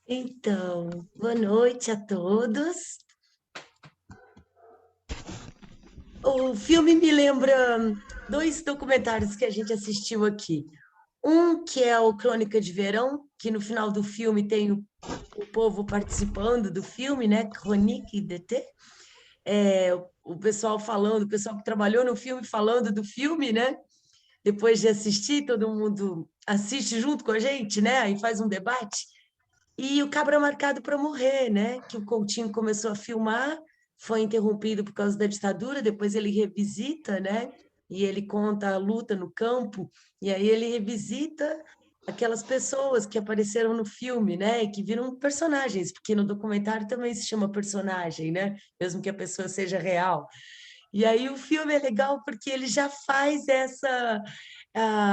Então, boa noite a todos. O filme me lembra dois documentários que a gente assistiu aqui. Um que é o Crônica de Verão, que no final do filme tem o povo participando do filme, né? Chronique d'été. O pessoal falando, o pessoal que trabalhou no filme falando do filme, né? Depois de assistir, todo mundo assiste junto com a gente, né? E faz um debate. E o Cabra Marcado para Morrer, né? Que o Coutinho começou a filmar, foi interrompido por causa da ditadura, depois ele revisita, né? E ele conta a luta no campo, e aí ele revisita aquelas pessoas que apareceram no filme, né? E que viram personagens, porque no documentário também se chama personagem, né? Mesmo que a pessoa seja real. E aí o filme é legal porque ele já faz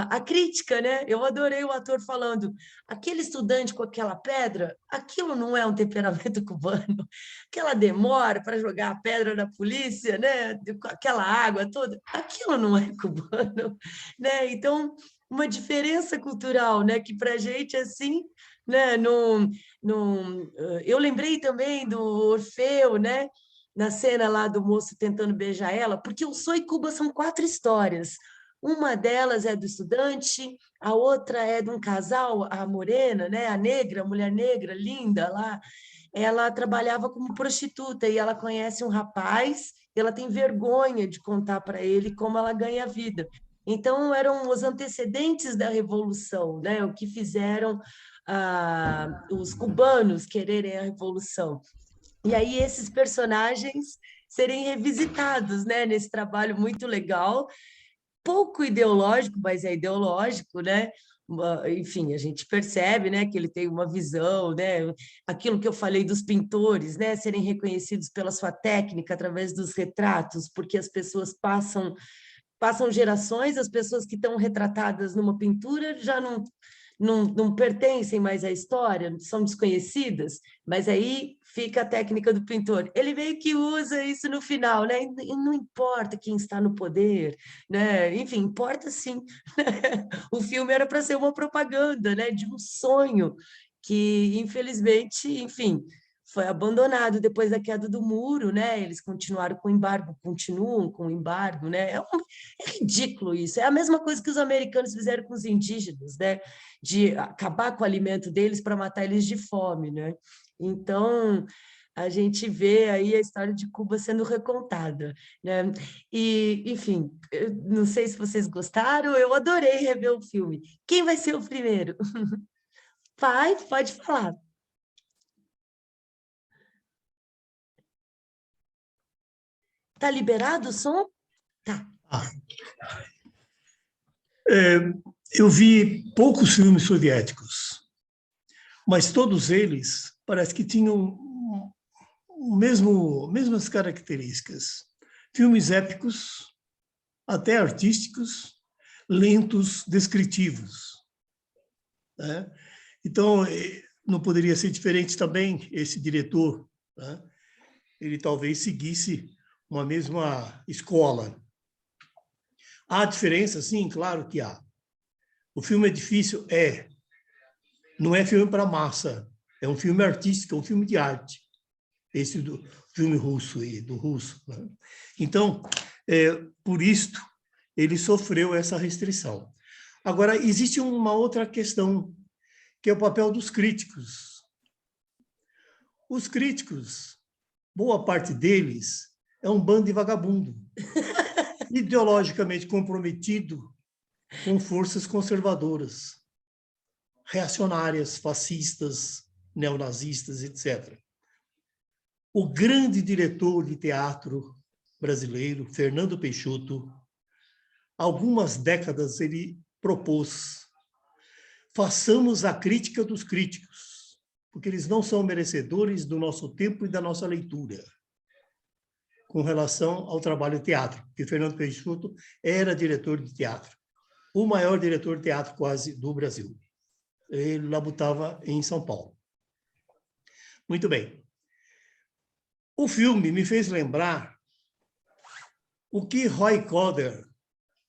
a crítica, né? Eu adorei o ator falando, aquele estudante com aquela pedra, aquilo não é um temperamento cubano, aquela demora para jogar a pedra na polícia, né? Com aquela água toda, aquilo não é cubano, né? Então, uma diferença cultural, né? Que para a gente assim, né? Eu lembrei também do Orfeu, né? Na cena lá do moço tentando beijar ela, porque o Sou e Cuba são quatro histórias. Uma delas é do estudante, a outra é de um casal, a morena, né, a negra, a mulher negra, linda lá. Ela trabalhava como prostituta e ela conhece um rapaz, e ela tem vergonha de contar para ele como ela ganha vida. Então, eram os antecedentes da Revolução, né, o que fizeram os cubanos quererem a Revolução. E aí esses personagens serem revisitados, né, nesse trabalho muito legal, pouco ideológico, mas é ideológico, né? Enfim, a gente percebe, né, que ele tem uma visão, né? Aquilo que eu falei dos pintores, né, serem reconhecidos pela sua técnica através dos retratos, porque as pessoas passam gerações, as pessoas que estão retratadas numa pintura já não pertencem mais à história, são desconhecidas, mas aí fica a técnica do pintor. Ele meio que usa isso no final, né? E não importa quem está no poder, né? Enfim, importa sim. O filme era para ser uma propaganda, né? De um sonho que, infelizmente, enfim, foi abandonado depois da queda do muro, né? Eles continuaram com o embargo, continuam com o embargo, né? É ridículo isso. É a mesma coisa que os americanos fizeram com os indígenas, né? De acabar com o alimento deles para matar eles de fome, né? Então, a gente vê aí a história de Cuba sendo recontada, né? E, enfim, eu não sei se vocês gostaram, eu adorei rever o filme. Quem vai ser o primeiro? Pai, pode falar. Tá liberado o som? Tá. Ah, é, eu vi poucos filmes soviéticos, mas todos eles parece que tinham mesmas características. Filmes épicos, até artísticos, lentos, descritivos, né? Então, não poderia ser diferente também esse diretor, né? Ele talvez seguisse uma mesma escola. Há diferença? Sim, claro que há. O filme é difícil? É. Não é filme para massa, é um filme artístico, é um filme de arte. Esse do filme russo e do russo, né? Então, por isto, ele sofreu essa restrição. Agora, existe uma outra questão, que é o papel dos críticos. Os críticos, boa parte deles, é um bando de vagabundo, ideologicamente comprometido com forças conservadoras, reacionárias, fascistas, neonazistas, etc. O grande diretor de teatro brasileiro, Fernando Peixoto, algumas décadas ele propôs: façamos a crítica dos críticos, porque eles não são merecedores do nosso tempo e da nossa leitura, com relação ao trabalho de teatro, porque Fernando Peixoto era diretor de teatro, o maior diretor de teatro quase do Brasil. Ele labutava em São Paulo. Muito bem. O filme me fez lembrar o que Roy Coder,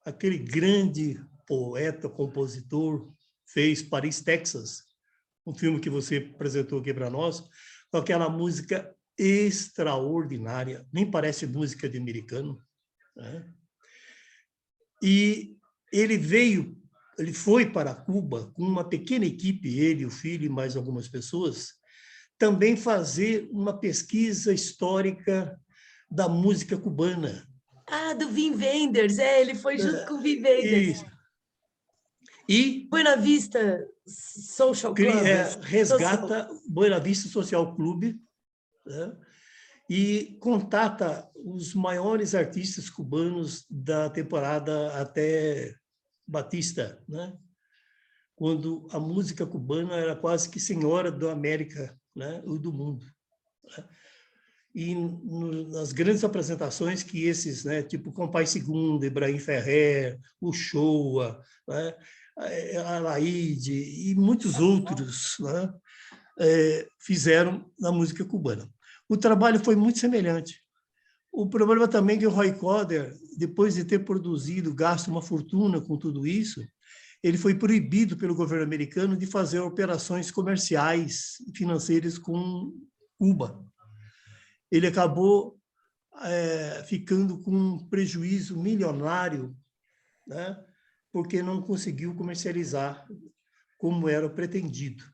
aquele grande poeta, compositor, fez Paris, Texas, um filme que você apresentou aqui para nós, com aquela música extraordinária, nem parece música de americano, né? E ele foi para Cuba com uma pequena equipe, ele, o filho e mais algumas pessoas, também fazer uma pesquisa histórica da música cubana. Ah, do Wim Wenders, ele foi junto com o Wim Wenders. Isso. E Buena Vista Social Club. resgata Buena Vista Social Club, né? E contata os maiores artistas cubanos da temporada até Batista, né? Quando a música cubana era quase que senhora da América, né? E do mundo, né? E nas grandes apresentações que esses, né, tipo Compai Segundo, Ibrahim Ferrer, o Shoa, né, a Alaide e muitos outros, né, fizeram na música cubana. O trabalho foi muito semelhante. O problema também é que o Roy Coder, depois de ter produzido, gasto uma fortuna com tudo isso, ele foi proibido pelo governo americano de fazer operações comerciais e financeiras com Cuba. Ele acabou ficando com um prejuízo milionário, né, porque não conseguiu comercializar como era pretendido.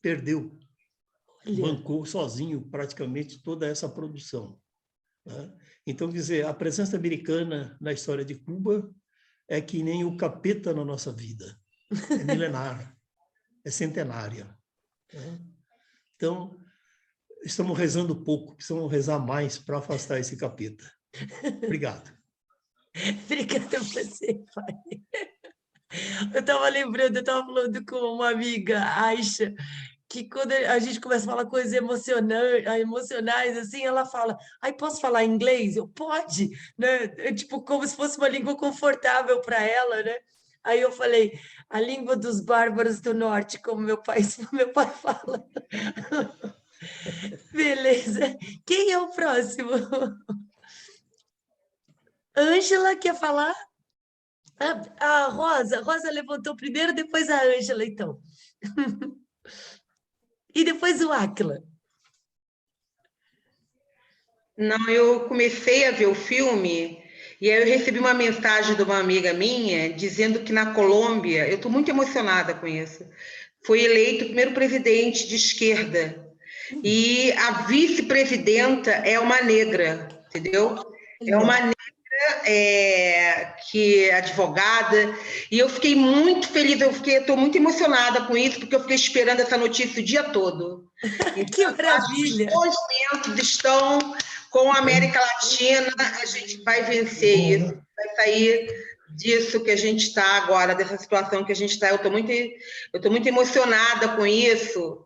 Perdeu. Bancou sozinho praticamente toda essa produção, né? Então, quer dizer, a presença americana na história de Cuba é que nem o capeta na nossa vida. É milenar, é centenária, né? Então, estamos rezando pouco, precisamos rezar mais para afastar esse capeta. Obrigado. Obrigada a você, pai. Eu estava falando com uma amiga, Aisha, que quando a gente começa a falar coisas emocionais, assim, ela fala, ai, posso falar inglês? Eu, pode, né? Tipo, como se fosse uma língua confortável para ela, né? Aí eu falei, a língua dos bárbaros do norte, como meu pai fala. Beleza. Quem é o próximo? Ângela quer falar? A Rosa. Rosa levantou primeiro, depois a Ângela, então. E depois o Áquila. Não, eu comecei a ver o filme e aí eu recebi uma mensagem de uma amiga minha dizendo que na Colômbia, eu estou muito emocionada com isso, foi eleito o primeiro presidente de esquerda e a vice-presidenta é uma negra, entendeu? É uma negra que é advogada, e eu fiquei muito feliz, estou muito emocionada com isso, porque eu fiquei esperando essa notícia o dia todo. Então, que maravilha! Os bons ventos estão com a América Latina, a gente vai vencer isso, vai sair disso que a gente está agora, dessa situação que a gente está. Eu estou muito emocionada com isso.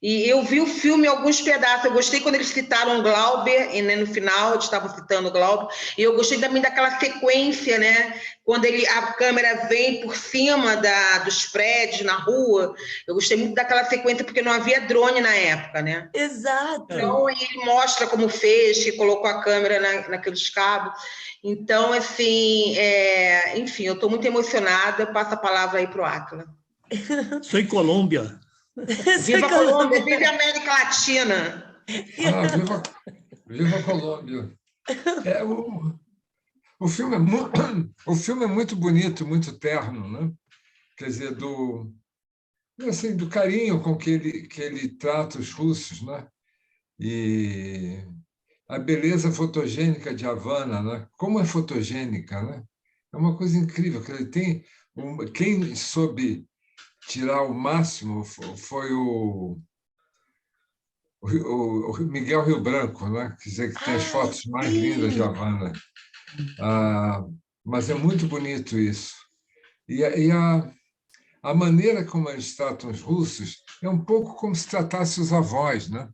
E eu vi o filme em alguns pedaços. Eu gostei quando eles citaram o Glauber, e, né, no final eles estavam citando o Glauber, e eu gostei também daquela sequência, né? Quando a câmera vem por cima dos prédios na rua. Eu gostei muito daquela sequência, porque não havia drone na época, né? Exato. Então, ele mostra como fez, que colocou a câmera naqueles cabos. Então, assim, enfim, eu estou muito emocionada. Passo a palavra aí para o Áquila. Sou em Colômbia. Viva a Colômbia, viva a América Latina. Viva a Colômbia. O filme é muito bonito, muito terno, né? Quer dizer, assim, do carinho com que ele trata os russos, né? E a beleza fotogênica de Havana, né? Como é fotogênica, né? É uma coisa incrível. Que ele tem quem soube tirar o máximo foi o Miguel Rio Branco, né? Quer dizer, que tem as fotos mais lindas de Havana. Mas é muito bonito isso. E a maneira como eles tratam os russos é um pouco como se tratasse os avós, né?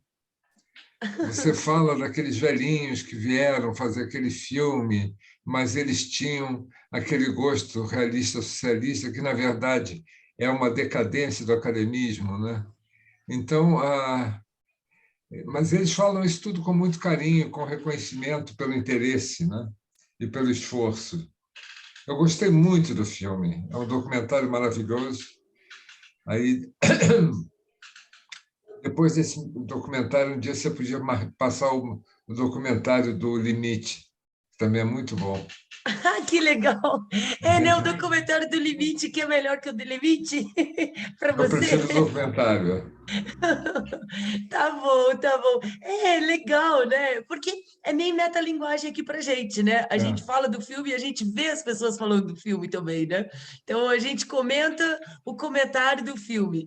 Você fala daqueles velhinhos que vieram fazer aquele filme, mas eles tinham aquele gosto realista socialista que, na verdade, é uma decadência do academismo, né? Então, mas eles falam isso tudo com muito carinho, com reconhecimento pelo interesse, né? E pelo esforço. Eu gostei muito do filme. É um documentário maravilhoso. Aí Depois desse documentário, um dia você podia passar o documentário do Limite, que também é muito bom. Ah, que legal! É, né, o documentário do Limite, que é melhor que o do Limite, para Eu você. prefiro o documentário. Tá bom, tá bom. É legal, né? Porque é meio metalinguagem aqui pra gente, né? A gente É. fala do filme e a gente vê as pessoas falando do filme também, né? Então a gente comenta o comentário do filme.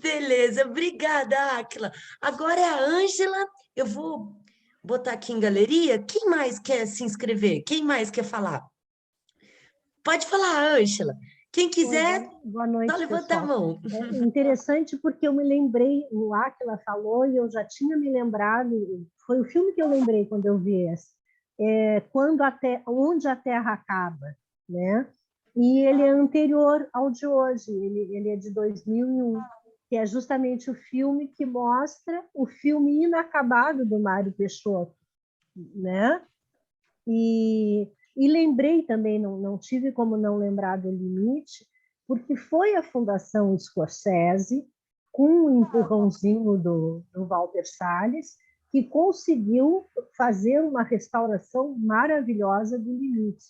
Beleza, obrigada, Áquila. Agora é a Ângela. Eu vou botar aqui em galeria. Quem mais quer se inscrever? Quem mais quer falar? Pode falar, Ângela. Quem Oi, quiser, boa só noite, levanta a pessoal. mão. É interessante porque eu me lembrei, o Áquila falou e eu já tinha me lembrado, foi o filme que eu lembrei quando eu vi esse, Onde a Terra Acaba, né? E ele é anterior ao de hoje, ele é de 2001, que é justamente o filme que mostra o filme inacabado do Mário Peixoto, né? E lembrei também, não tive como não lembrar do Limite, porque foi a Fundação Scorsese, com um empurrãozinho do Walter Salles, que conseguiu fazer uma restauração maravilhosa do Limite,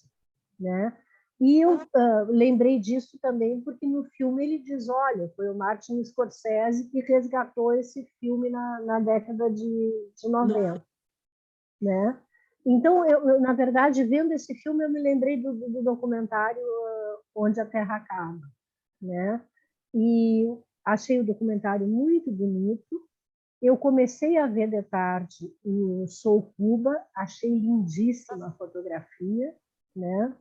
né? E eu lembrei disso também porque no filme ele diz, olha, foi o Martin Scorsese que resgatou esse filme na década de 90, né? Então, na verdade, vendo esse filme, eu me lembrei do documentário Onde a Terra Acaba, né? E achei o documentário muito bonito. Eu comecei a ver de tarde o Sou Cuba, achei lindíssima a fotografia, né?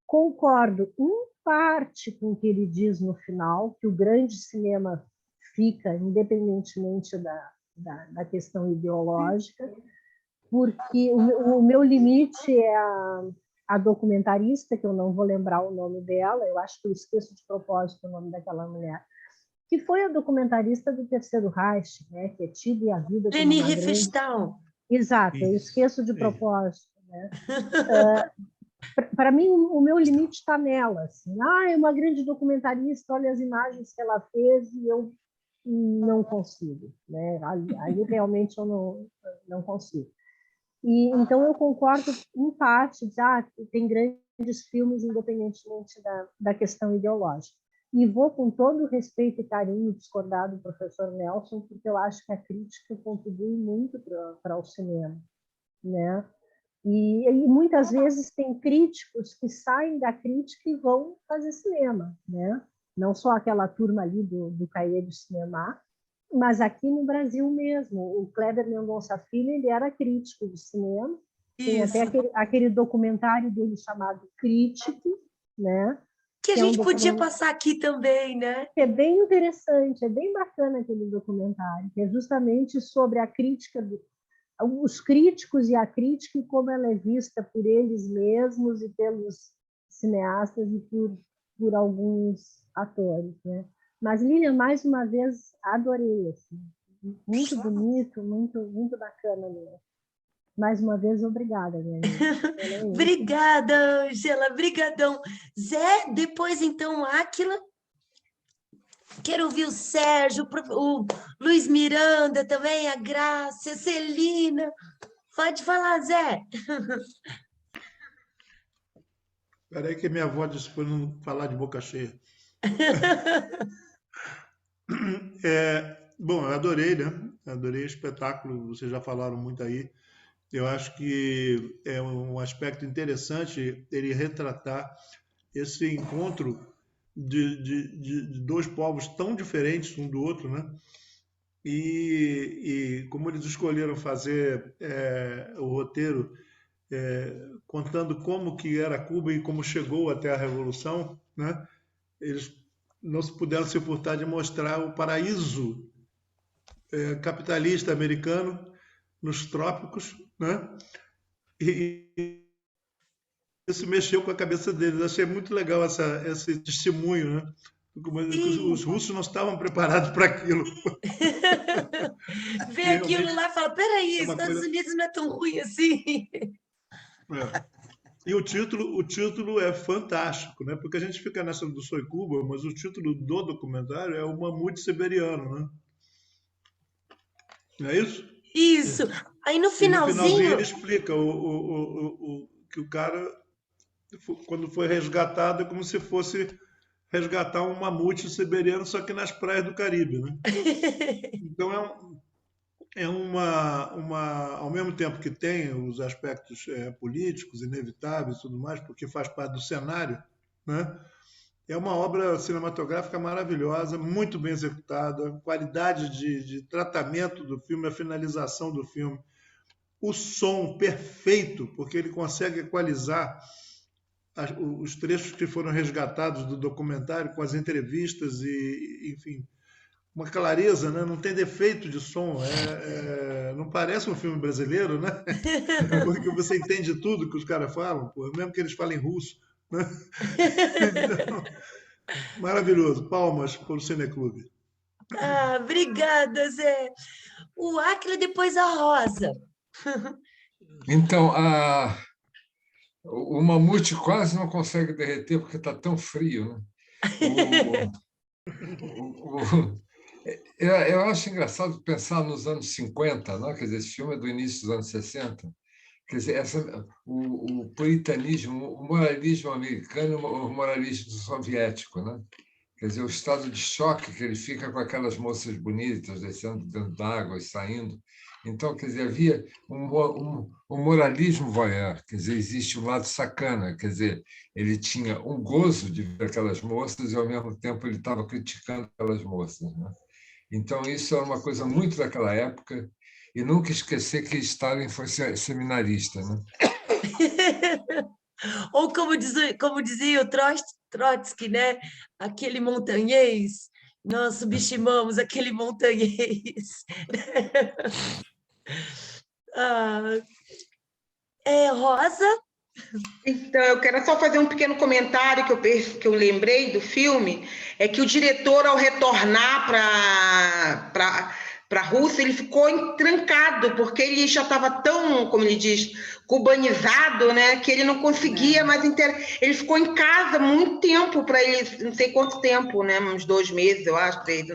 Concordo em parte com o que ele diz no final, que o grande cinema fica independentemente da questão ideológica, porque o meu limite é a documentarista, que eu não vou lembrar o nome dela, eu acho que eu esqueço de propósito o nome daquela mulher, que foi a documentarista do Terceiro Reich, né, que é tida e a vida como Leni uma grande... Riefenstahl. Exato, eu Isso. esqueço de propósito, né? Para mim, o meu limite está nela. Assim. É uma grande documentarista, olha as imagens que ela fez e eu não consigo. Né? Aí realmente eu não consigo. E então eu concordo em parte, tem grandes filmes independentemente da questão ideológica. E vou com todo o respeito e carinho discordar do professor Nelson, porque eu acho que a crítica contribui muito para o cinema, né? E muitas vezes tem críticos que saem da crítica e vão fazer cinema, né? Não só aquela turma ali do Cahiers du Cinéma, mas aqui no Brasil mesmo. O Kleber Mendonça Filho, ele era crítico de cinema. Tem até aquele documentário dele chamado Crítico, né? Que a gente podia passar aqui também, né? É bem interessante, é bem bacana aquele documentário, que é justamente sobre a crítica os críticos e a crítica e como ela é vista por eles mesmos e pelos cineastas e por alguns atores, né? Mas, Lilian, mais uma vez, adorei. Assim. Muito bonito, muito bacana mesmo. Mais uma vez, obrigada, minha amiga. Obrigada, Angela, brigadão. Zé, depois, então, Áquila. Quero ouvir o Sérgio, o Luiz Miranda também, a Graça, a Celina. Pode falar, Zé. Espera aí que minha avó disse para não falar de boca cheia. Bom, eu adorei, né? Adorei o espetáculo, vocês já falaram muito aí. Eu acho que é um aspecto interessante ele retratar esse encontro de dois povos tão diferentes um do outro, né? E como eles escolheram fazer o roteiro contando como que era Cuba e como chegou até a Revolução, né? Eles não se puderam se furtar de mostrar o paraíso capitalista americano nos trópicos, né? E isso mexeu com a cabeça deles. Achei muito legal esse testemunho, né? Os russos não estavam preparados para aquilo. Vê aquilo lá e fala, peraí, Estados Unidos não é tão ruim assim. E o título é fantástico, né? Porque a gente fica nessa do Soy Cuba, mas o título do documentário é O Mamute Siberiano, né? Não é isso? Isso. Aí no E no finalzinho ele finalzinho, explica que o cara, quando foi resgatado, é como se fosse resgatar um mamute siberiano, só que nas praias do Caribe, né? Então ao mesmo tempo que tem os aspectos políticos, inevitáveis e tudo mais, porque faz parte do cenário, né? É uma obra cinematográfica maravilhosa, muito bem executada, qualidade de tratamento do filme, a finalização do filme, o som perfeito, porque ele consegue equalizar os trechos que foram resgatados do documentário com as entrevistas e enfim, uma clareza, né? Não tem defeito de som, não parece um filme brasileiro, né? Porque você entende tudo que os caras falam, pô, mesmo que eles falem russo, né? Então, maravilhoso, palmas para o Cineclube. obrigada, Zé. O Acre depois a Rosa. Então, o mamute quase não consegue derreter porque está tão frio, né? O, eu acho engraçado pensar nos anos 50, não? Quer dizer, esse filme é do início dos anos 60. Quer dizer, o puritanismo, o moralismo americano, o moralismo soviético, né? Quer dizer, o estado de choque que ele fica com aquelas moças bonitas descendo dentro d'água e saindo. Então, quer dizer, havia um moralismo voyeur, quer dizer, existe um lado sacana, quer dizer, ele tinha um gozo de ver aquelas moças e, ao mesmo tempo, ele estava criticando aquelas moças, né? Então, isso era uma coisa muito daquela época, e nunca esquecer que Stalin foi seminarista, né? Ou como dizia o Trotsky, né? Aquele montanhês. Nós subestimamos aquele montanhês. Ah, Rosa? Então, eu quero só fazer um pequeno comentário que eu lembrei do filme, é que o diretor, ao retornar para a Rússia, ele ficou trancado, porque ele já estava tão, como ele diz, cubanizado, né, que ele não conseguia mais ele ficou em casa muito tempo para ele, não sei quanto tempo, né, uns 2 meses, eu acho, 3,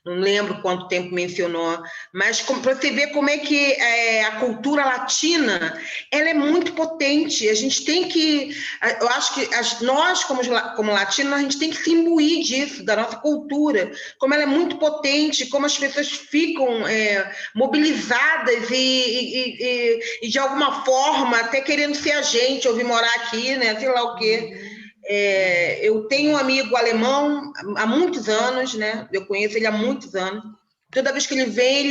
não lembro quanto tempo mencionou, mas para você ver como é que a cultura latina ela é muito potente. A gente tem que, eu acho que nós, como latinos, a gente tem que se imbuir disso, da nossa cultura, como ela é muito potente, como as pessoas ficam mobilizadas e, de alguma forma, até querendo ser a gente, ou vir morar aqui, né? Sei lá o quê. Eu tenho um amigo alemão há muitos anos, né? Eu conheço ele há muitos anos. Toda vez que ele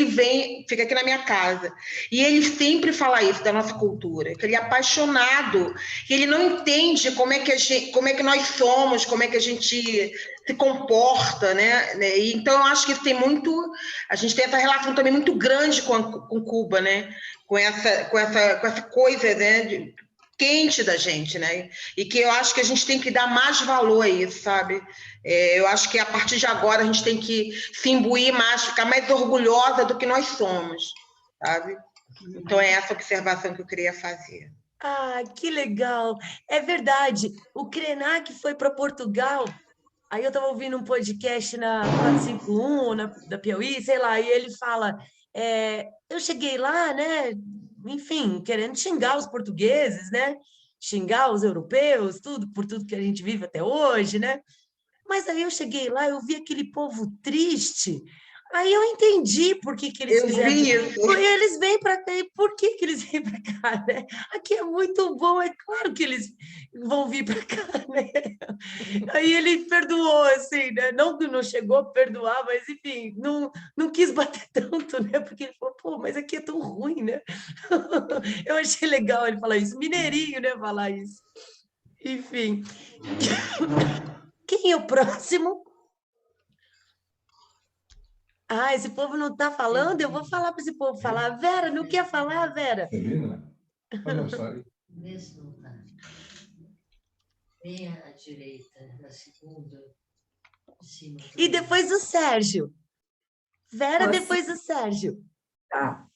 vem, fica aqui na minha casa. E ele sempre fala isso da nossa cultura, que ele é apaixonado, que ele não entende como é que nós somos, como é que a gente se comporta, né? Então eu acho que isso tem muito, a gente tem essa relação também muito grande com Cuba, né? Com essa coisa, né? Quente da gente, né? E que eu acho que a gente tem que dar mais valor a isso, sabe? Eu acho que a partir de agora a gente tem que se imbuir mais, ficar mais orgulhosa do que nós somos, sabe? Então é essa observação que eu queria fazer. Que legal! É verdade. O Krenak foi para Portugal. Aí eu estava ouvindo um podcast na 451, da Piauí, sei lá, e ele fala: eu cheguei lá, né? Enfim, querendo xingar os portugueses, né? Xingar os europeus, tudo, por tudo que a gente vive até hoje, né? Mas aí eu cheguei lá, eu vi aquele povo triste. Aí eu entendi por que que eles Eu fizeram. vi isso. Eles vêm para cá, e por que que eles vêm para cá, né? Aqui é muito bom, é claro que eles vão vir para cá, né? Aí ele perdoou, assim, né? Não que não chegou a perdoar, mas enfim, não quis bater tanto, né? Porque ele falou, pô, mas aqui é tão ruim, né? Eu achei legal ele falar isso, mineirinho, né? Falar isso. Enfim. Quem é o próximo? Esse povo não está falando? Eu vou falar para esse povo falar. Vera, não quer falar, Vera? Celina? Ah, não, sai. Mesmo lugar. Bem à direita, na segunda, em cima. E depois o Sérgio. Vera, depois o Sérgio.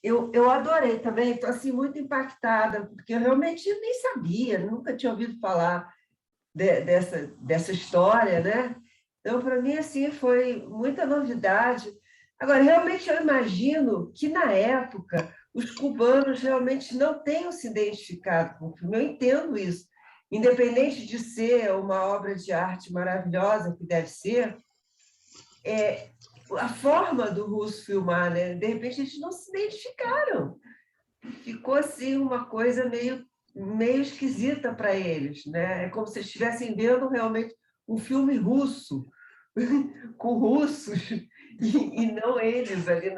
Eu adorei também, estou assim, muito impactada, porque eu realmente nem sabia, nunca tinha ouvido falar dessa história, né? Então, para mim, assim, foi muita novidade. Agora, realmente, eu imagino que, na época, os cubanos realmente não tenham se identificado com o filme. Eu entendo isso. Independente de ser uma obra de arte maravilhosa, que deve ser, a forma do russo filmar, né? De repente, eles não se identificaram. Ficou, assim, uma coisa meio esquisita para eles, né? É como se estivessem vendo realmente um filme russo, com russos, e não eles ali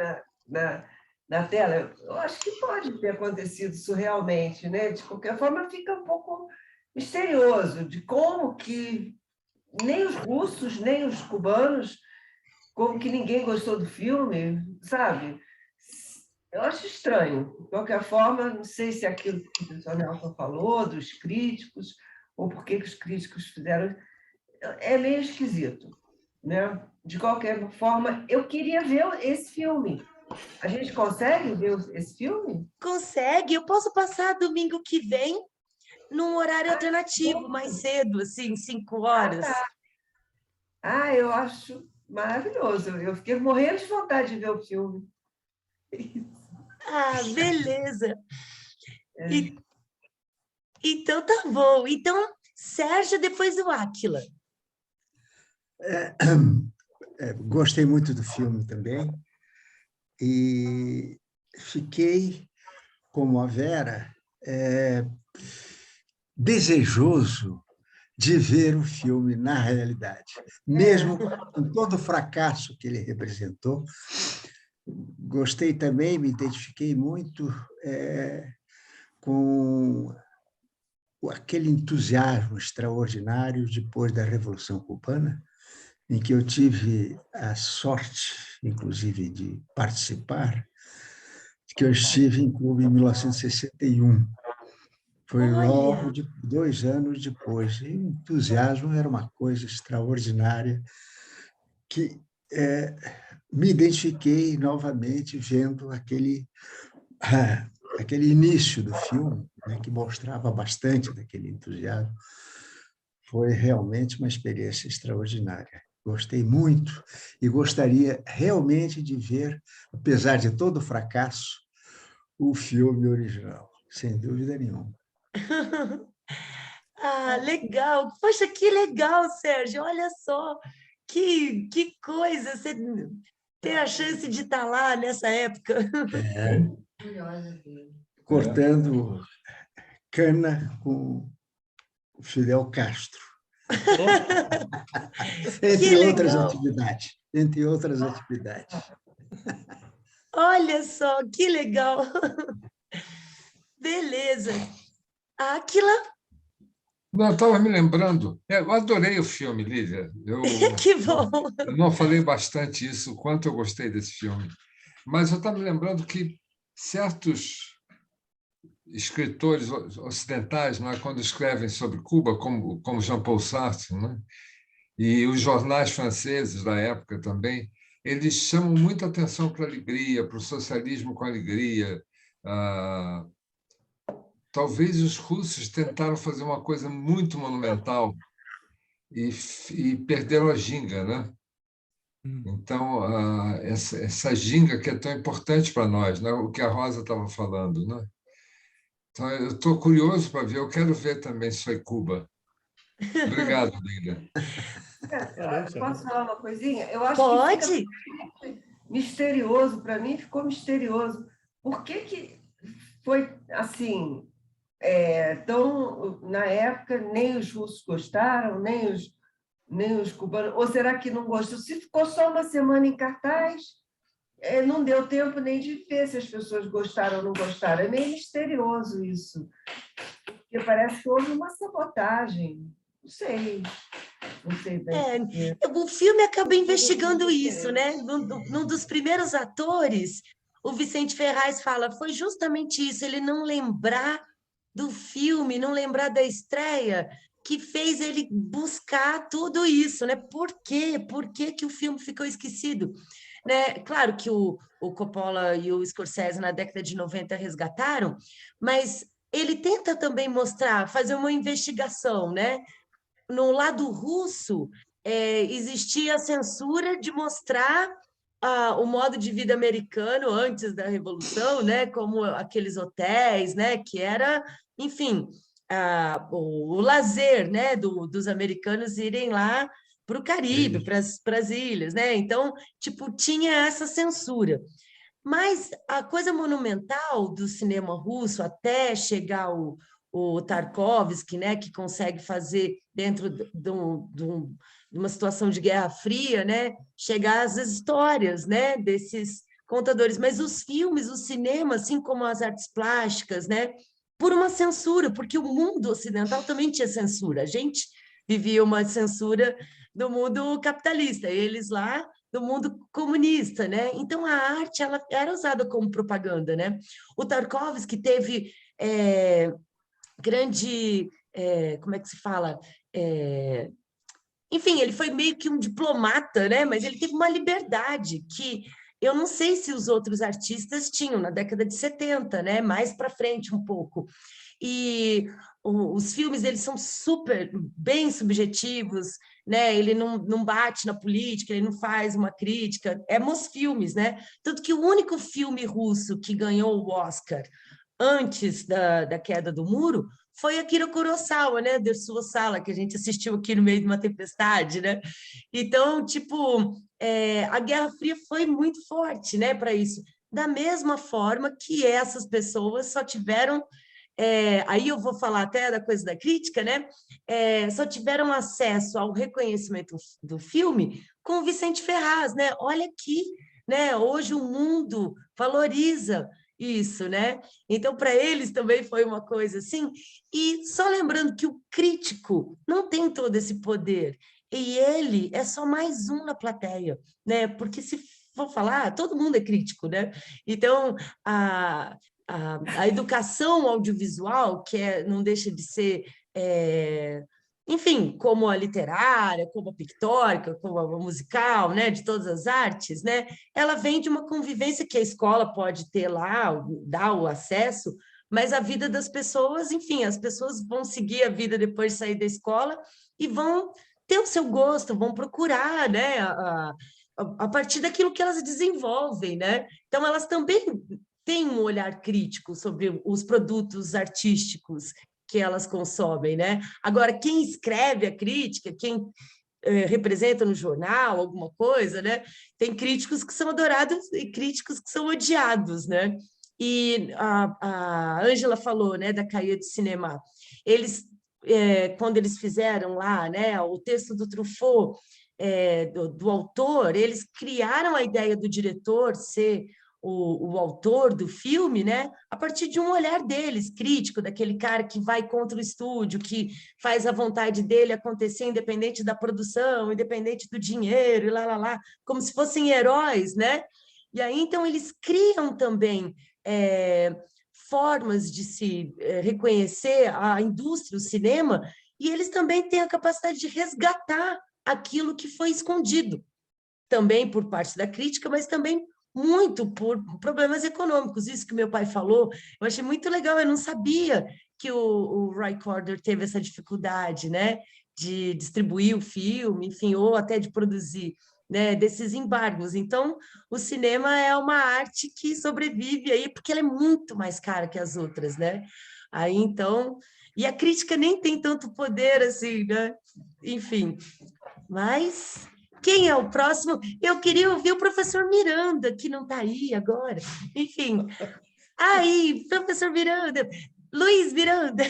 na tela. Eu acho que pode ter acontecido isso realmente, né? De qualquer forma, fica um pouco misterioso de como que nem os russos, nem os cubanos, como que ninguém gostou do filme, sabe? Eu acho estranho. De qualquer forma, não sei se é aquilo que o professor Nelson falou, dos críticos, ou por que os críticos fizeram. É meio esquisito, né? De qualquer forma, eu queria ver esse filme. A gente consegue ver esse filme? Consegue, eu posso passar domingo que vem num horário alternativo, mais cedo, assim, 5 horas. Eu acho maravilhoso. Eu fiquei morrendo de vontade de ver o filme. Ah, beleza. Então tá bom. Então, Sérgio, depois o Áquila. Gostei muito do filme também e fiquei, como a Vera, desejoso de ver o filme na realidade. Mesmo com todo o fracasso que ele representou, gostei também, me identifiquei muito com aquele entusiasmo extraordinário depois da Revolução Cubana, em que eu tive a sorte, inclusive, de participar, que eu estive em Cuba em 1961. Foi logo 2 anos depois. E o entusiasmo era uma coisa extraordinária que me identifiquei novamente vendo aquele início do filme, né, que mostrava bastante daquele entusiasmo. Foi realmente uma experiência extraordinária. Gostei muito e gostaria realmente de ver, apesar de todo o fracasso, o filme original, sem dúvida nenhuma. Ah, legal. Poxa, que legal, Sérgio. Olha só, que coisa você ter a chance de estar lá nessa época. Orgulhosa dele. Cortando cana com Fidel Castro. Entre outras atividades. Entre outras atividades. Olha só, que legal. Beleza. Áquila? Não, eu estava me lembrando, eu adorei o filme, Lívia. Que bom. Eu não falei bastante isso, o quanto eu gostei desse filme. Mas eu estava me lembrando que certos escritores ocidentais, não é, quando escrevem sobre Cuba, como Jean-Paul Sartre, não é? E os jornais franceses da época também, eles chamam muita atenção para a alegria, para o socialismo com alegria. Talvez os russos tentaram fazer uma coisa muito monumental e perderam a ginga, né? Então, essa ginga que é tão importante para nós, né? O que a Rosa estava falando, né? Então, eu estou curioso para ver, eu quero ver também Soy Cuba. Obrigado, Lívia. Posso falar uma coisinha? Eu acho Pode? que fica misterioso, para mim ficou misterioso. Por que foi assim, tão, na época, nem os russos gostaram, nem os cubanos, ou será que não gostou? Se ficou só uma semana em cartaz, não deu tempo nem de ver se as pessoas gostaram ou não gostaram. É meio misterioso isso, porque parece que houve uma sabotagem. Não sei bem. O filme acaba investigando isso, né? Num dos primeiros atores, o Vicente Ferraz fala, foi justamente isso, ele não lembrar do filme, não lembrar da estreia, que fez ele buscar tudo isso, né? Por quê? Por que que o filme ficou esquecido? Né? Claro que o Coppola e o Scorsese na década de 90 resgataram, mas ele tenta também mostrar, fazer uma investigação, né? No lado russo, existia a censura de mostrar o modo de vida americano antes da Revolução, né? Como aqueles hotéis, né? Que era, enfim, o lazer, né? Dos americanos irem lá para o Caribe, para as ilhas, né? Então, tipo, tinha essa censura. Mas a coisa monumental do cinema russo, até chegar o Tarkovsky, né, que consegue fazer, dentro de uma situação de Guerra Fria, né, chegar às histórias, né, desses contadores. Mas os filmes, o cinema, assim como as artes plásticas, né, por uma censura, porque o mundo ocidental também tinha censura. A gente vivia uma censura do mundo capitalista, eles lá do mundo comunista, né? Então a arte ela era usada como propaganda, né? O Tarkovsky teve grande, como é que se fala? Enfim, ele foi meio que um diplomata, né? Mas ele teve uma liberdade que eu não sei se os outros artistas tinham na década de 70, né? Mais para frente um pouco. E os filmes deles são super bem subjetivos, né? Ele não bate na política, ele não faz uma crítica, é nos filmes, né? Tanto que o único filme russo que ganhou o Oscar antes da queda do muro foi Akira Kurosawa, né? Der sua sala, que a gente assistiu aqui no meio de uma tempestade, né? Então, tipo, a Guerra Fria foi muito forte, né, para isso. Da mesma forma que essas pessoas só tiveram aí eu vou falar até da coisa da crítica, né? Só tiveram acesso ao reconhecimento do filme com o Vicente Ferraz, né? Olha aqui, né? Hoje o mundo valoriza isso, né? Então, para eles também foi uma coisa assim. E só lembrando que o crítico não tem todo esse poder, e ele é só mais um na plateia, né? Porque se for falar, todo mundo é crítico, né? Então, a educação audiovisual, não deixa de ser, enfim, como a literária, como a pictórica, como a musical, né, de todas as artes, né, ela vem de uma convivência que a escola pode ter lá, dar o acesso, mas a vida das pessoas, enfim, as pessoas vão seguir a vida depois de sair da escola e vão ter o seu gosto, vão procurar, né, a partir daquilo que elas desenvolvem, né? Então, elas também têm um olhar crítico sobre os produtos artísticos que elas consomem, né? Agora, quem escreve a crítica, quem representa no jornal alguma coisa, né? Tem críticos que são adorados e críticos que são odiados, né? E a Ângela falou, né, da Cahiers de Cinema. Eles, quando eles fizeram lá, né, o texto do Truffaut, do autor, eles criaram a ideia do diretor ser o autor do filme, né, a partir de um olhar deles, crítico, daquele cara que vai contra o estúdio, que faz a vontade dele acontecer independente da produção, independente do dinheiro, e lá, como se fossem heróis, né? E aí, então, eles criam também formas de se reconhecer a indústria, o cinema, e eles também têm a capacidade de resgatar aquilo que foi escondido, também por parte da crítica, mas também muito por problemas econômicos. Isso que meu pai falou, eu achei muito legal, eu não sabia que o Ry Cordner teve essa dificuldade, né, de distribuir o filme, enfim, ou até de produzir, né, desses embargos. Então, o cinema é uma arte que sobrevive aí, porque ela é muito mais cara que as outras, né? Aí, então, e a crítica nem tem tanto poder assim, né? Enfim, mas quem é o próximo? Eu queria ouvir o professor Miranda, que não está aí agora. Enfim, aí, professor Miranda, Luiz Miranda.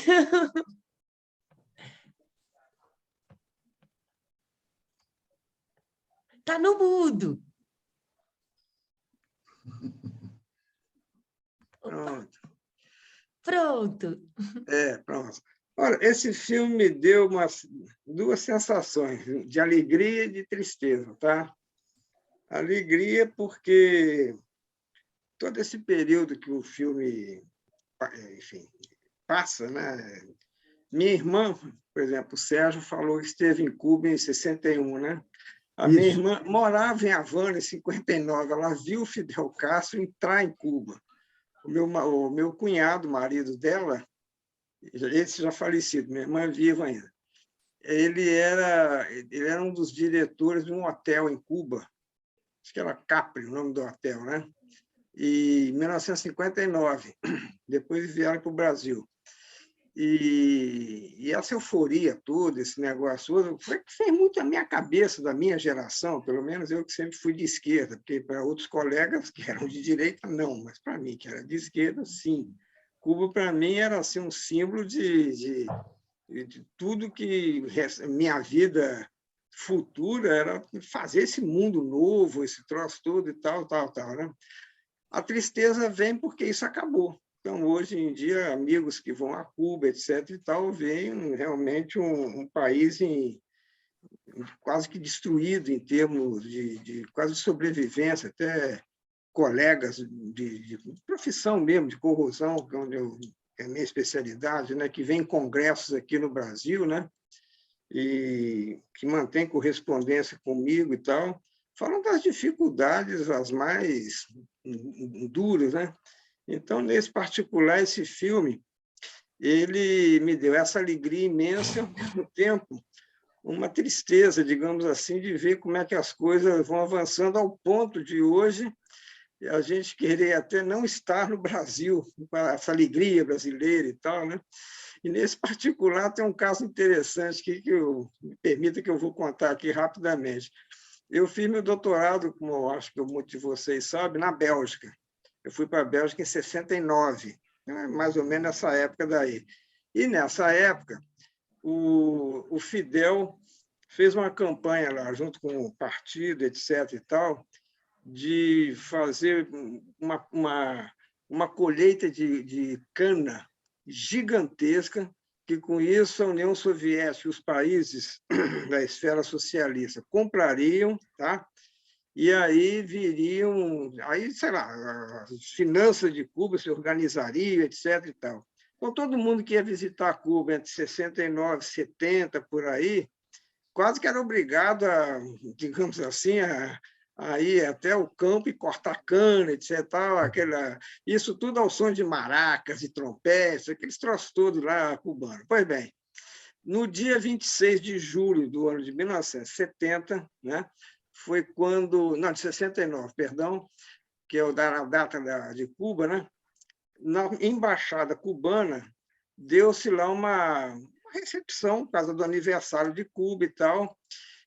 Está no mudo. Pronto. Pronto. Pronto. Olha, esse filme me deu duas sensações, de alegria e de tristeza, tá? Alegria porque todo esse período que o filme, enfim, passa, né? Minha irmã, por exemplo, o Sérgio falou que esteve em Cuba em 61, né? A minha irmã morava em Havana em 59, ela viu o Fidel Castro entrar em Cuba. O meu cunhado, marido dela, esse já falecido, minha irmã é viva ainda, ele era um dos diretores de um hotel em Cuba, acho que era Capri, o nome do hotel, né? E em 1959, depois vieram para o Brasil. E essa euforia toda, esse negócio todo, foi que fez muito a minha cabeça, da minha geração, pelo menos eu que sempre fui de esquerda, porque para outros colegas que eram de direita, não, mas para mim, que era de esquerda, sim. Cuba, para mim, era assim, um símbolo de tudo que minha vida futura era fazer esse mundo novo, esse troço todo e tal, né? A tristeza vem porque isso acabou. Então, hoje em dia, amigos que vão a Cuba, etc. e tal, veem realmente um país quase que destruído em termos de quase sobrevivência, até colegas de profissão mesmo, de corrosão, que é a minha especialidade, né, que vem em congressos aqui no Brasil, né, e que mantém correspondência comigo e tal, falam das dificuldades as mais duras, né? Então, nesse particular, esse filme, ele me deu essa alegria imensa, ao mesmo tempo, uma tristeza, digamos assim, de ver como é que as coisas vão avançando ao ponto de hoje a gente querer até não estar no Brasil, com essa alegria brasileira e tal, né? E, nesse particular, tem um caso interessante que me permita que eu vou contar aqui rapidamente. Eu fiz meu doutorado, como eu acho que muitos de vocês sabem, na Bélgica. Eu fui para a Bélgica em 69, né? Mais ou menos nessa época daí. E, nessa época, o Fidel fez uma campanha lá, junto com o partido, etc. e tal, de fazer uma colheita de cana gigantesca, que, com isso, a União Soviética e os países da esfera socialista comprariam, tá? E aí viriam, aí, sei lá, as finanças de Cuba se organizariam, etc. e tal. Então, todo mundo que ia visitar Cuba entre 69 e 70, por aí, quase que era obrigado a, digamos assim, a ir até o campo e cortar cana, etc. Tal, isso tudo ao som de maracas e trompetes, aqueles troços todos lá cubanos. Pois bem, no dia 26 de julho do ano de 1970, né, foi quando... Não, de 69, perdão, que é a data de Cuba, né? Na embaixada cubana, deu-se lá uma recepção, por causa do aniversário de Cuba e tal,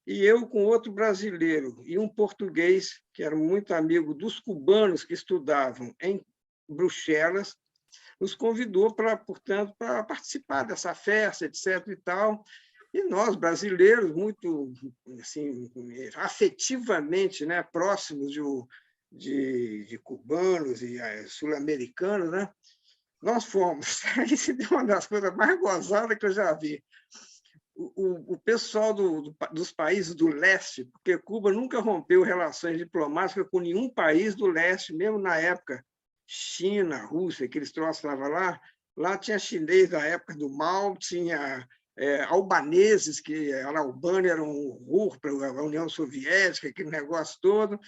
e eu, com outro brasileiro e um português, que era muito amigo dos cubanos que estudavam em Bruxelas, nos convidou, portanto, para participar dessa festa, etc. e tal. E nós, brasileiros, muito assim, afetivamente, né, próximos de cubanos e sul-americanos, né, nós fomos. Isso deu uma das coisas mais gozadas que eu já vi. O pessoal dos países do leste, porque Cuba nunca rompeu relações diplomáticas com nenhum país do leste, mesmo na época, China, Rússia, aqueles troços estavam lá tinha chinês da época do Mao, tinha albaneses, que a Albânia era um horror para a União Soviética, aquele negócio todo,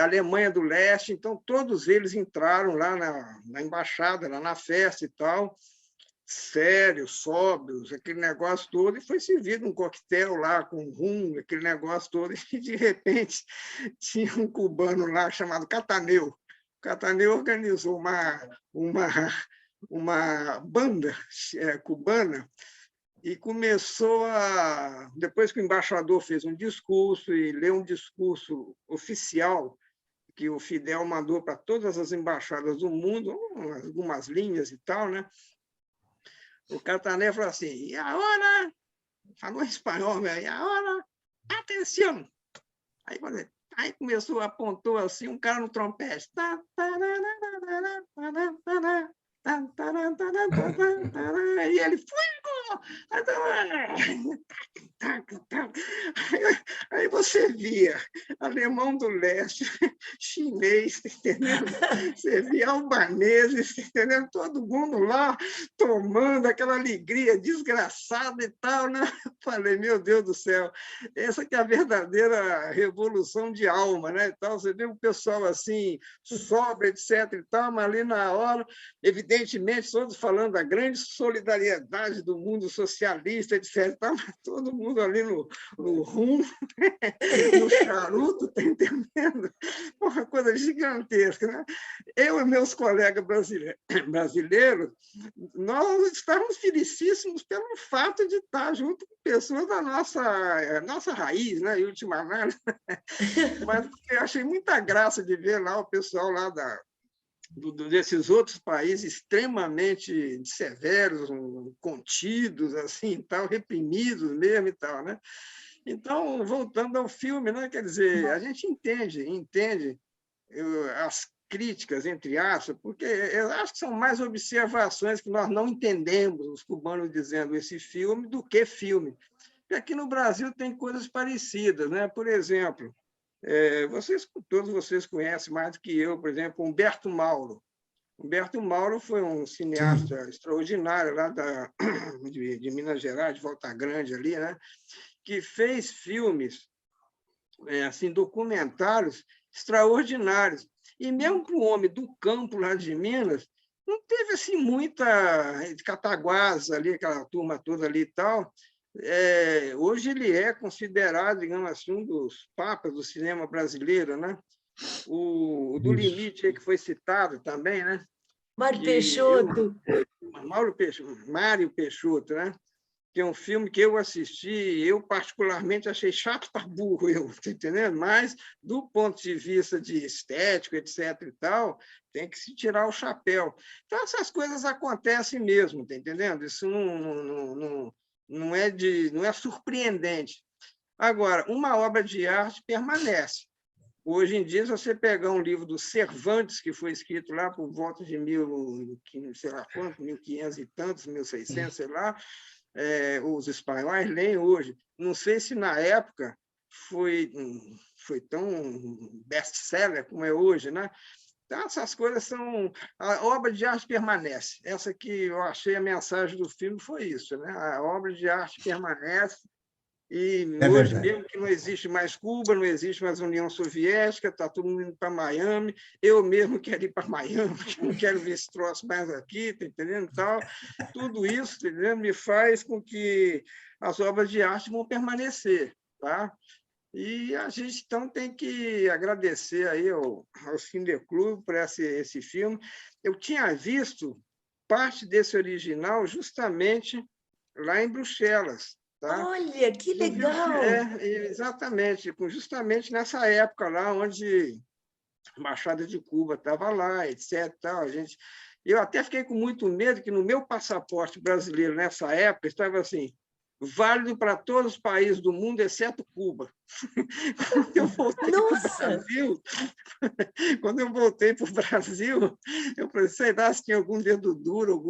Alemanha do Leste, então todos eles entraram lá na embaixada, lá na festa e tal, sérios, sóbrios, aquele negócio todo, e foi servido um coquetel lá com rum, aquele negócio todo, e de repente tinha um cubano lá chamado Cataneu. O Cataneu organizou uma banda cubana e começou a... Depois que o embaixador fez um discurso e leu um discurso oficial que o Fidel mandou para todas as embaixadas do mundo, algumas linhas e tal, né? O Cataneu falou assim, e agora, falou em espanhol, e agora, atenção! Aí começou, apontou assim, um cara no trompete. E ele foi. Aí você via alemão do leste, chinês, entendeu? Você via albaneses, entendeu? Todo mundo lá tomando aquela alegria desgraçada e tal, né? Eu falei, meu Deus do céu, essa que é a verdadeira revolução de alma, né? E tal, você vê o pessoal assim, sobra, etc. e tal, mas ali na hora, evidentemente, todos falando da grande solidariedade do mundo socialista, etc. Tá, mas todo mundo ali no rum, no charuto, tá entendendo? Uma coisa gigantesca, né? Eu e meus colegas brasileiros, nós estávamos felicíssimos pelo fato de estar junto com pessoas da nossa raiz, né? Em última análise. Mas eu achei muita graça de ver lá o pessoal lá desses outros países extremamente severos, contidos, assim, tal, reprimidos mesmo e tal, né? Então, voltando ao filme, né? Quer dizer, a gente entende as críticas, entre aspas, porque eu acho que são mais observações que nós não entendemos, os cubanos dizendo esse filme, do que filme. Porque aqui no Brasil tem coisas parecidas, né? Por exemplo, todos vocês conhecem mais do que eu, por exemplo, Humberto Mauro. Humberto Mauro foi um cineasta extraordinário lá de Minas Gerais, de Volta Grande ali, né? Que fez filmes, assim, documentários extraordinários. E mesmo para o homem do campo lá de Minas, não teve assim muita Cataguases ali, aquela turma toda ali e tal. Hoje ele é considerado, digamos assim, um dos papas do cinema brasileiro, né? O do Limite, aí, que foi citado também, né? Mário Peixoto. Mário Peixoto, né? Que é um filme que eu assisti, eu particularmente achei chato para burro, tá entendendo? Mas, do ponto de vista de estético, etc. e tal, tem que se tirar o chapéu. Então, essas coisas acontecem mesmo, tá entendendo? Isso não é surpreendente. Agora, uma obra de arte permanece. Hoje em dia, se você pegar um livro do Cervantes, que foi escrito lá por volta de 1500 e tantos, 1600, sei lá, os espanhóis leem hoje. Não sei se na época foi tão best-seller como é hoje, né? Então, essas coisas são... A obra de arte permanece. Essa que eu achei a mensagem do filme foi isso, né? A obra de arte permanece. E hoje, mesmo que não existe mais Cuba, não existe mais União Soviética, está todo mundo indo para Miami, eu mesmo quero ir para Miami, porque não quero ver esse troço mais aqui, tá entendendo? Tal. Tudo isso, tá entendendo? Me faz com que as obras de arte vão permanecer, tá? E a gente, então, tem que agradecer aí ao Cineclube por esse filme. Eu tinha visto parte desse original justamente lá em Bruxelas. Tá? Olha, que legal! Exatamente, justamente nessa época lá onde a Embaixada de Cuba estava lá, etc. Tal, eu até fiquei com muito medo que no meu passaporte brasileiro, nessa época, estava assim, válido para todos os países do mundo, exceto Cuba. Quando eu voltei para o Brasil, eu pensei, se tinha algum dedo duro,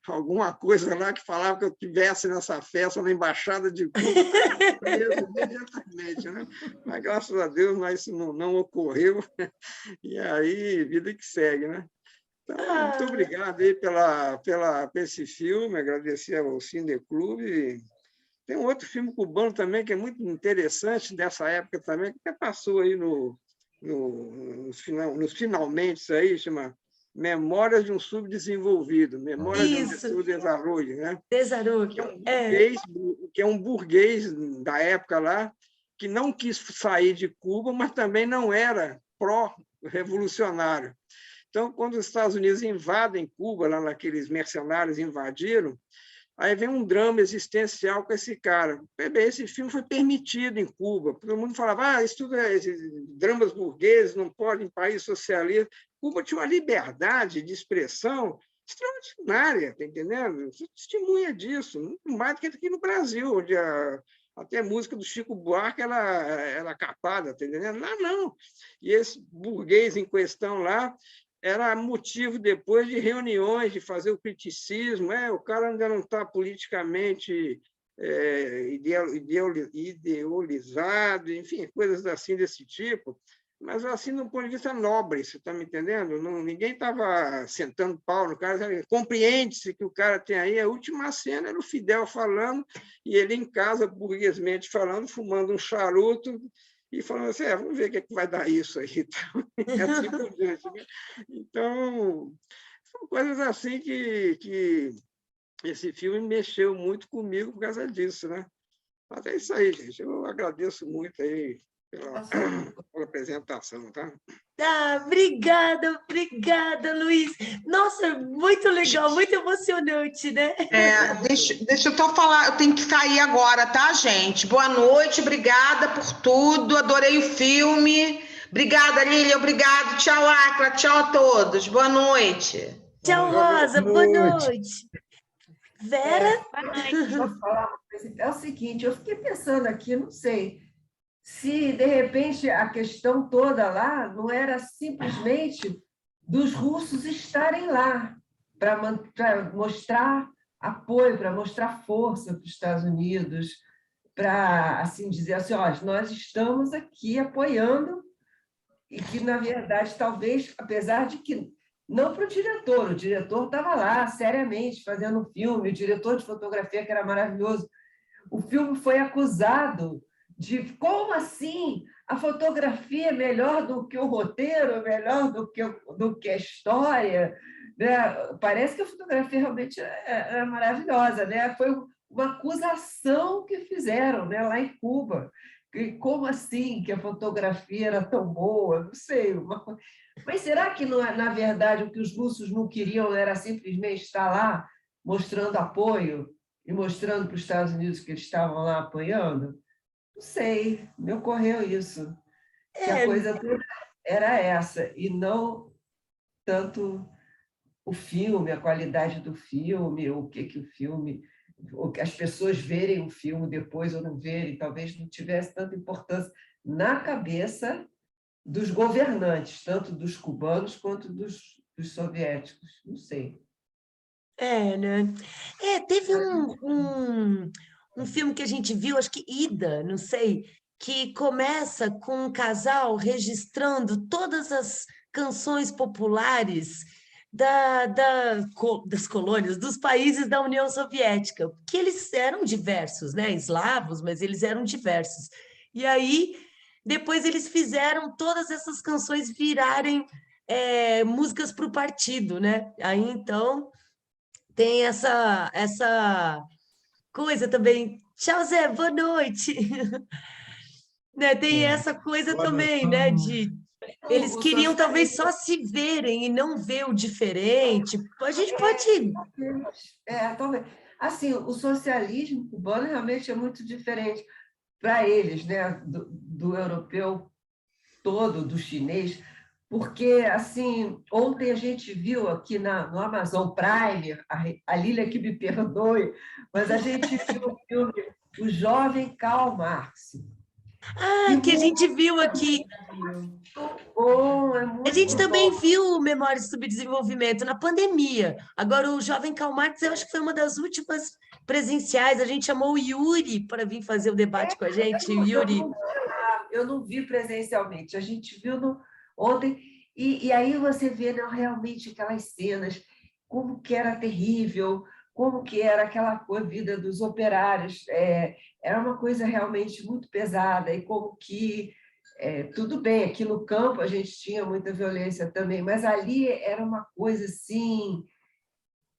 alguma coisa lá que falava que eu estivesse nessa festa na Embaixada de Cuba, preso imediatamente, né? Mas, graças a Deus, isso não ocorreu. E aí, vida que segue, né? Então, muito obrigado aí por esse filme, agradecer ao Cineclube. Tem um outro filme cubano também que é muito interessante dessa época também, que até passou aí nos finalmente aí, chama Memórias de um Subdesenvolvido, Memórias de um Desarrollo, né? Desarrollo. Que é um burguês da época lá, que não quis sair de Cuba, mas também não era pró-revolucionário. Então, quando os Estados Unidos invadem Cuba, lá naqueles mercenários invadiram, aí vem um drama existencial com esse cara. Esse filme foi permitido em Cuba. Todo mundo falava, isso tudo dramas burgueses, não pode em país socialista. Cuba tinha uma liberdade de expressão extraordinária, tá entendendo? Você testemunha disso, muito mais do que aqui no Brasil, onde até a música do Chico Buarque era capada, tá entendendo? Lá não. E esse burguês em questão lá, era motivo depois de reuniões, de fazer o criticismo. O cara ainda não está politicamente ideolizado, enfim, coisas assim desse tipo. Mas assim, do ponto de vista nobre, você está me entendendo? Não, ninguém estava sentando pau no cara. Compreende-se que o cara tem aí. A última cena era o Fidel falando, e ele em casa, burguesmente falando, fumando um charuto, e falando assim, vamos ver o que vai dar isso aí. E assim por diante. Né? Então, são coisas assim que esse filme mexeu muito comigo por causa disso. Né? Mas é isso aí, gente. Eu agradeço muito aí pela apresentação, tá? Obrigada, Luiz. Nossa, muito legal, muito emocionante, né? Deixa eu só falar, eu tenho que sair agora, tá, gente? Boa noite, obrigada por tudo, adorei o filme. Obrigada, Lília, obrigado. Tchau, Acla, tchau a todos. Boa noite. Tchau, Rosa, boa noite. Vera? Posso falar uma coisa? É o seguinte, eu fiquei pensando aqui, não sei, se de repente a questão toda lá não era simplesmente dos russos estarem lá para mostrar apoio, para mostrar força para os Estados Unidos, para assim dizer assim, nós estamos aqui apoiando, e que, na verdade, talvez, apesar de que não para o diretor estava lá seriamente fazendo um filme, o diretor de fotografia, que era maravilhoso. O filme foi acusado de como assim a fotografia é melhor do que o roteiro, melhor do que a história. Né? Parece que a fotografia realmente é maravilhosa. Né? Foi uma acusação que fizeram, né, lá em Cuba. E como assim que a fotografia era tão boa? Não sei. Mas será que, na verdade, o que os russos não queriam era simplesmente estar lá mostrando apoio e mostrando para os Estados Unidos que eles estavam lá apoiando? Não sei, me ocorreu isso. Que a coisa toda era essa, e não tanto o filme, a qualidade do filme, o que o filme, ou que as pessoas verem o filme depois ou não verem, talvez não tivesse tanta importância na cabeça dos governantes, tanto dos cubanos quanto dos soviéticos, não sei. Né? Teve um filme que a gente viu, acho que Ida, não sei, que começa com um casal registrando todas as canções populares das colônias, dos países da União Soviética, que eles eram diversos, né? Eslavos, mas eles eram diversos. E aí, depois eles fizeram todas essas canções virarem músicas para o partido, né? Aí, então, tem essa coisa também. Tchau, Zé, boa noite. Né? Tem essa coisa também, né? De eles queriam talvez só se verem e não ver o diferente. A gente pode. Talvez. Assim, o socialismo cubano realmente é muito diferente para eles, né? Do europeu todo, do chinês, porque assim, ontem a gente viu aqui no Amazon Prime, a Lília que me perdoe, mas a gente viu o filme O Jovem Karl Marx. Que a gente viu aqui. Bom, é muito a gente também bom. viu o Memórias de Subdesenvolvimento na pandemia. Agora, o Jovem Karl Marx, eu acho que foi uma das últimas presenciais. A gente chamou o Yuri para vir fazer o debate com a gente. Yuri. Eu não vi presencialmente, a gente viu ontem, e aí você vê, né, realmente aquelas cenas, como que era terrível, como que era aquela vida dos operários, era uma coisa realmente muito pesada, e como que, tudo bem, aqui no campo a gente tinha muita violência também, mas ali era uma coisa assim,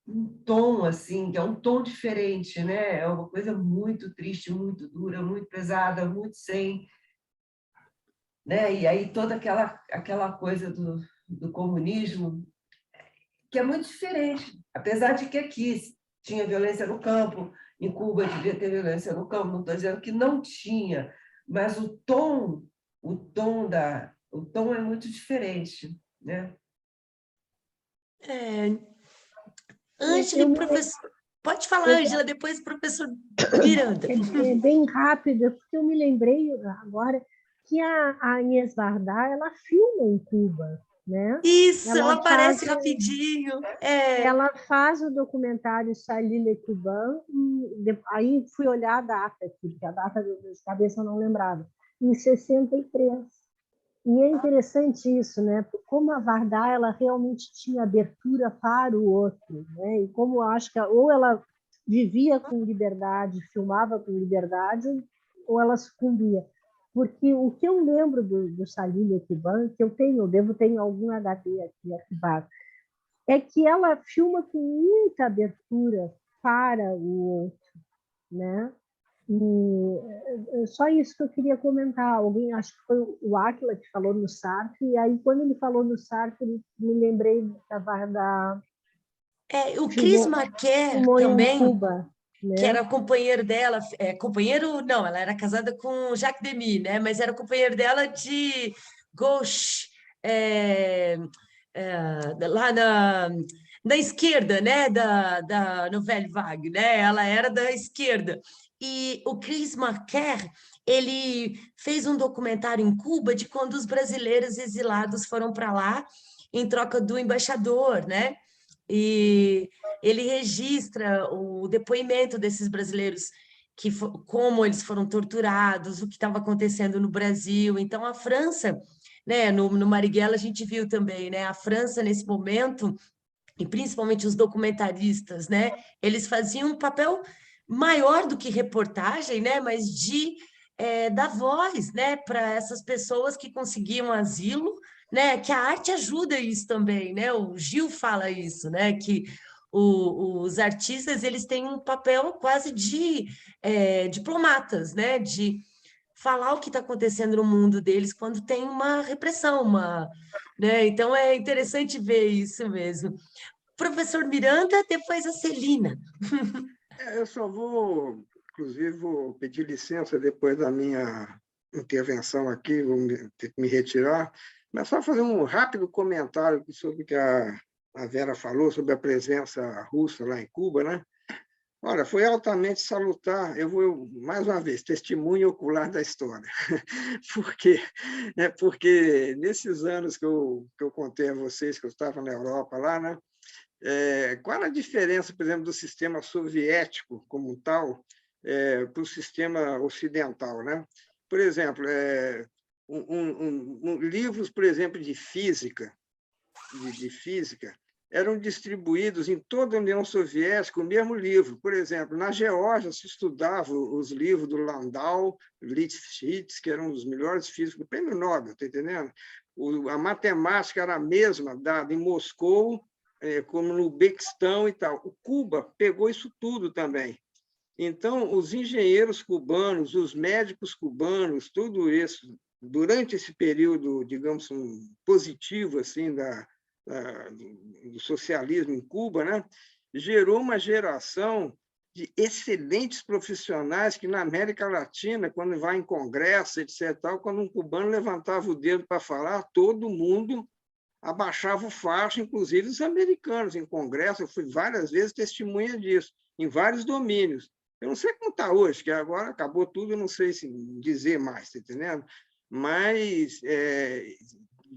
um tom assim, que é um tom diferente, né? É uma coisa muito triste, muito dura, muito pesada, muito sem... Né? E aí toda aquela coisa do comunismo, que é muito diferente, apesar de que aqui tinha violência no campo, em Cuba devia ter violência no campo, não estou dizendo que não tinha, mas o tom é muito diferente, né? Ângela, professor... Pode falar, Ângela, depois o professor Miranda. Bem rápido, porque eu me lembrei agora que a Inês Vardar, ela filma em Cuba, né? Isso, ela aparece faz, rapidinho. Ela faz o documentário Charlie Le Cuban, aí fui olhar a data aqui, porque a data de cabeça eu não lembrava, em 63. E é interessante isso, né? Como a Varda ela realmente tinha abertura para o outro, né? E como eu acho que ou ela vivia com liberdade, filmava com liberdade, ou ela sucumbia. Porque o que eu lembro do Charlie Le Cuban, que eu devo ter algum HD aqui arquivado, é que ela filma com muita abertura para o outro, né? E só isso que eu queria comentar. Alguém, acho que foi o Átila que falou no Sartre, e aí quando ele falou no Sartre, me lembrei da O Chris Marker também, Cuba, né? que era companheiro dela, companheiro, não, ela era casada com Jacques Demy, né? Mas era companheiro dela de Gauche, lá na esquerda, né? Da Nouvelle Vague, né? Ela era da esquerda. E o Chris Marker, ele fez um documentário em Cuba de quando os brasileiros exilados foram para lá em troca do embaixador, né? E ele registra o depoimento desses brasileiros, como eles foram torturados, o que estava acontecendo no Brasil. Então, a França, né, no Marighella a gente viu também, né, a França, nesse momento, e principalmente os documentaristas, né, eles faziam um papel maior do que reportagem, né, mas dar voz, né, para essas pessoas que conseguiam asilo, né, que a arte ajuda isso também, né? O Gil fala isso, né, que os artistas eles têm um papel quase de diplomatas, né, de falar o que está acontecendo no mundo deles quando tem uma repressão, né? Então é interessante ver isso mesmo. Professor Miranda, depois a Celina. Eu só vou, inclusive, vou pedir licença depois da minha intervenção aqui, vou ter que me retirar, mas só fazer um rápido comentário sobre o que a Vera falou, sobre a presença russa lá em Cuba, né? Olha, foi altamente salutar, eu vou, mais uma vez, testemunha ocular da história. Porque nesses anos que eu contei a vocês, que eu estava na Europa lá, né? Qual a diferença, por exemplo, do sistema soviético como tal para o sistema ocidental, né? Por exemplo, livros, por exemplo, de física, eram distribuídos em toda a União Soviética o mesmo livro. Por exemplo, na Geórgia se estudava os livros do Landau, Lifshitz, que eram os melhores físicos do Prêmio Nobel, está entendendo? A matemática era a mesma dada em Moscou, como no Uzbequistão e tal. O Cuba pegou isso tudo também. Então, os engenheiros cubanos, os médicos cubanos, tudo isso, durante esse período, digamos, positivo assim, do socialismo em Cuba, né, gerou uma geração de excelentes profissionais que, na América Latina, quando vai em congresso, etc., quando um cubano levantava o dedo para falar, todo mundo abaixava o facho, inclusive os americanos em congresso. Eu fui várias vezes testemunha disso, em vários domínios. Eu não sei como está hoje, que agora acabou tudo, eu não sei se dizer mais, está entendendo? Mas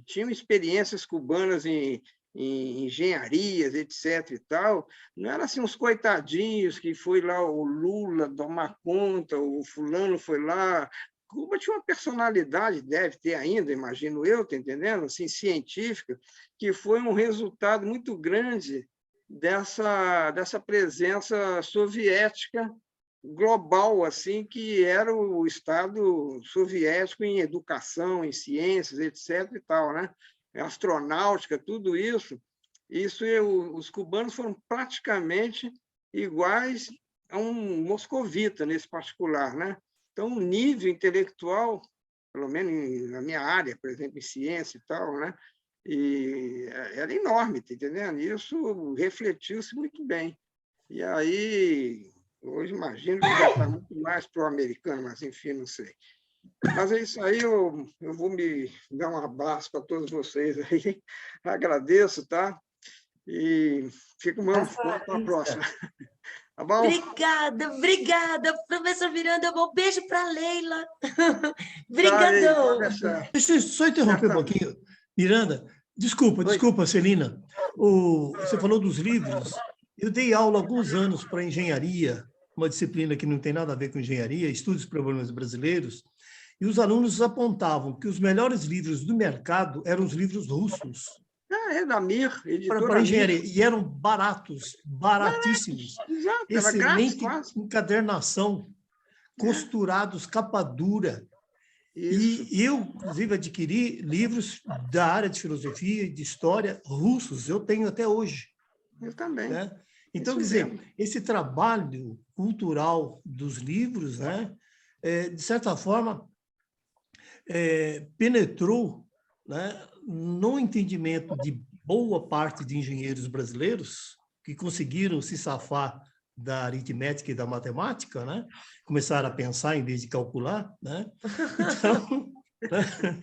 tinham experiências cubanas em engenharias, etc. e tal. Não eram assim uns coitadinhos que foi lá o Lula tomar conta, o fulano foi lá. Cuba tinha uma personalidade, deve ter ainda, imagino eu, tá entendendo? Assim, científica, que foi um resultado muito grande dessa presença soviética global, assim, que era o Estado soviético em educação, em ciências, etc. e tal, né? Astronáutica, tudo isso. Os cubanos foram praticamente iguais a um moscovita, nesse particular, né? Então, o nível intelectual, pelo menos na minha área, por exemplo, em ciência e tal, né? E era enorme, tá entendendo? Isso refletiu-se muito bem. E aí, hoje imagino que já está muito mais pro-americano, mas enfim, não sei. Mas é isso aí, eu vou me dar um abraço para todos vocês aí. Agradeço, tá? E fico muito para a próxima. Tá bom? Obrigada, professor Miranda. Um beijo para a Leila. Obrigadão. Deixa eu só interromper um pouquinho. Miranda, Desculpa, Celina. Você falou dos livros. Eu dei aula há alguns anos para engenharia, uma disciplina que não tem nada a ver com engenharia, estudos e problemas brasileiros, e os alunos apontavam que os melhores livros do mercado eram os livros russos. É da Mir, editora Para engenharia. Mir. E eram baratíssimos. Exato, era grátis Excelente quase. encadernação, costurados, capa dura. Isso. E eu, inclusive, adquiri livros da área de filosofia e de história russos, eu tenho até hoje. Eu também. Né? Então, Isso quer dizer, mesmo. esse trabalho cultural dos livros, né, de certa forma, penetrou, né, no entendimento de boa parte de engenheiros brasileiros que conseguiram se safar da aritmética e da matemática, né? Começaram a pensar em vez de calcular, né? Então, né?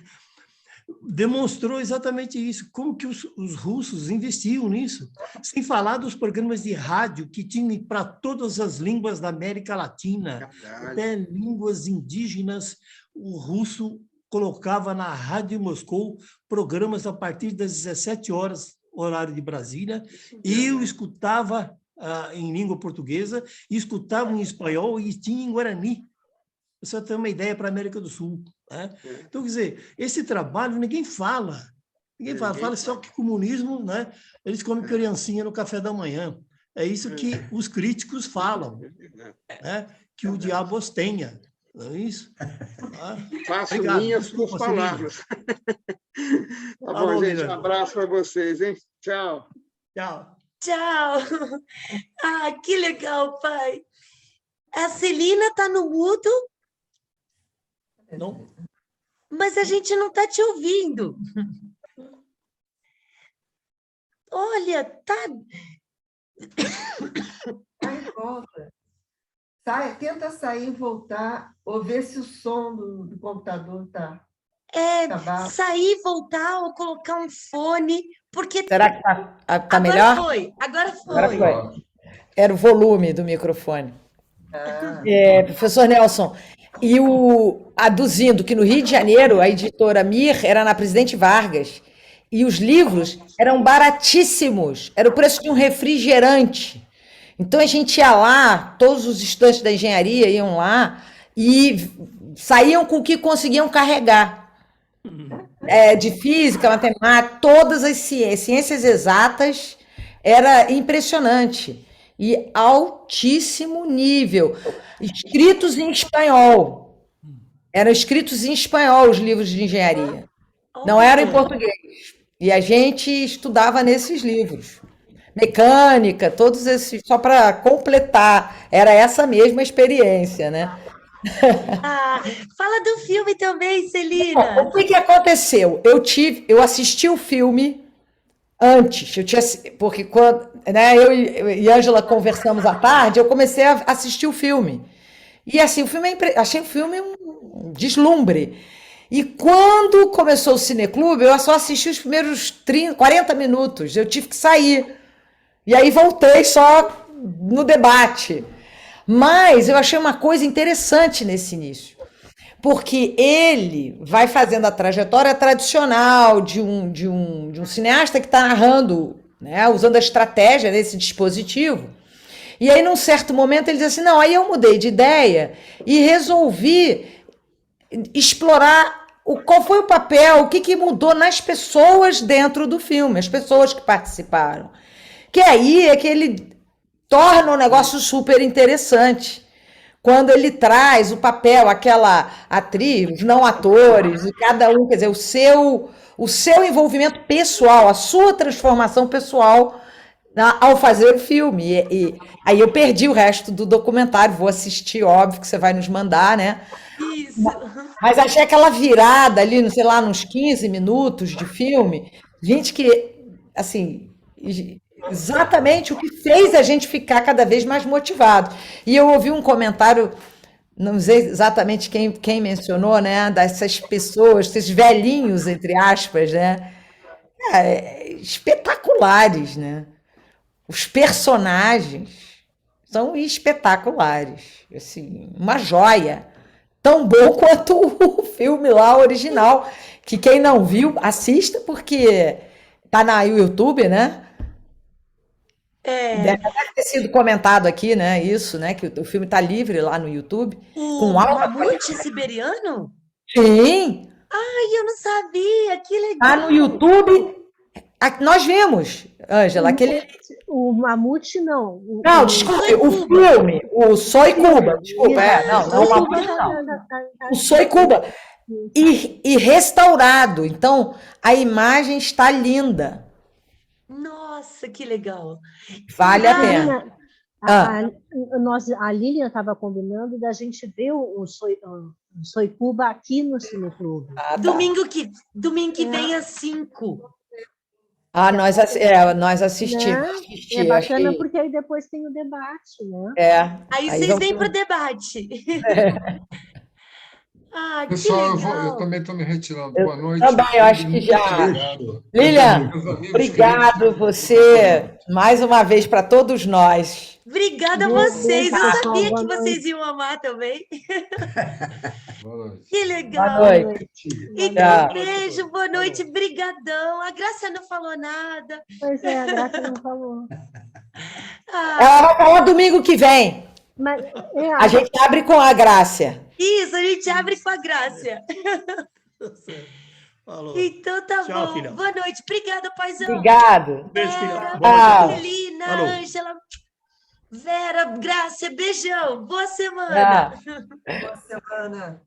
Demonstrou exatamente isso, como que os russos investiam nisso, sem falar dos programas de rádio que tinham para todas as línguas da América Latina, até línguas indígenas. O russo colocava na Rádio Moscou programas a partir das 17 horas, horário de Brasília. Eu escutava em língua portuguesa, e escutava em espanhol e tinha em guarani. Você tem uma ideia para a América do Sul. Né? Então, quer dizer, esse trabalho ninguém fala. Fala só que comunismo, né? Eles comem criancinha no café da manhã. É isso que os críticos falam, né? Que o diabo os tenha. Não é isso? Faço Obrigado. minhas Desculpa, suas palavras. Tá Alô, bom, gente. Miranda. Um abraço para vocês, hein? Tchau. Tchau. Tchau. Ah, que legal, pai. A Celina está no mudo, Não? mas a gente não está te ouvindo. Olha, tá. Aí volta. Tenta sair e voltar, ou ver se o som do computador está. Sair, voltar ou colocar um fone, porque Será que tá melhor? Agora foi. Agora foi. Era o volume do microfone. Ah. Professor Nelson, e aduzindo que no Rio de Janeiro a editora Mir era na Presidente Vargas e os livros eram baratíssimos, era o preço de um refrigerante. Então a gente ia lá, todos os estudantes da engenharia iam lá e saíam com o que conseguiam carregar. De física, matemática, todas as ciências exatas, era impressionante. E altíssimo nível. Escritos em espanhol. Eram escritos em espanhol os livros de engenharia. Não eram em português. E a gente estudava nesses livros. Mecânica, todos esses, só para completar. Era essa mesma experiência, né? Fala do filme também, Celina. O que aconteceu? Eu assisti o filme antes, porque quando, né, eu e Ângela conversamos à tarde, eu comecei a assistir o filme. E assim, achei o filme um deslumbre. E quando começou o Cineclube, eu só assisti os primeiros 40 minutos, eu tive que sair. E aí voltei só no debate. Mas eu achei uma coisa interessante nesse início, porque ele vai fazendo a trajetória tradicional de um cineasta que está narrando, né, usando a estratégia desse dispositivo. E aí, num certo momento, ele diz assim, não, aí eu mudei de ideia e resolvi explorar qual foi o papel, o que mudou nas pessoas dentro do filme, as pessoas que participaram. Que aí é que ele torna o negócio super interessante. Quando ele traz o papel, aquela atriz, os não atores, e cada um, quer dizer, o seu envolvimento pessoal, a sua transformação pessoal ao fazer o filme. E aí eu perdi o resto do documentário, vou assistir, óbvio que você vai nos mandar, né? Isso. Mas achei aquela virada ali, sei lá, nos 15 minutos de filme, gente que, assim, exatamente o que fez a gente ficar cada vez mais motivado. E eu ouvi um comentário, não sei exatamente quem mencionou, né, dessas pessoas, esses velhinhos, entre aspas, né, espetaculares, né? Os personagens são espetaculares, assim, uma joia, tão bom quanto o filme lá original, que quem não viu, assista, porque Tá na YouTube, né? É, Deve até ter sido comentado aqui, né? Isso, né? Que o filme tá livre lá no YouTube. o Com alta Mamute Siberiano? Sim, Ai, eu não sabia, que tá no legal. YouTube. Nós vimos, Ângela, aquele. O Mamute, não. Não, desculpe, o filme, o Soy Cuba. Desculpa, não o Mamute, não. O Soy Cuba. E restaurado. Então, a imagem está linda. Nossa, que legal. Vale a Ah, pena. A Lilian estava combinando da gente ver o Soy Cuba aqui no Cineclube. Ah, tá. Domingo que vem às 5. Nós assistimos. Né? Assisti, É bacana achei. porque aí depois tem o debate, né? Aí Aí vocês vamos- vêm para o debate. Ah, que Pessoal, eu legal. também estou me retirando. Eu Boa noite. também, eu acho que Muito já. obrigado. Lilian, Meus amigos obrigado queridos. você, mais uma vez, para todos nós. Obrigada a Beijo, vocês. Eu pessoal, sabia boa que vocês noite. iam amar também. Boa noite. Que Boa legal. noite. Então, Tchau. beijo, boa noite, brigadão. A Graça não falou nada. Pois é, a Graça não falou. Ah, Ela vai falar domingo que vem. Mas A gente abre com a Grácia. isso, a gente abre com a Graça. Falou. Então tá Tchau, bom. filhão. Boa noite, obrigada, paizão. Obrigado. Beijo, filhão. Vera, Boa noite a todos. Celina, Falou. Ângela, Vera, Graça, beijão. Boa semana. Tchau. Boa semana.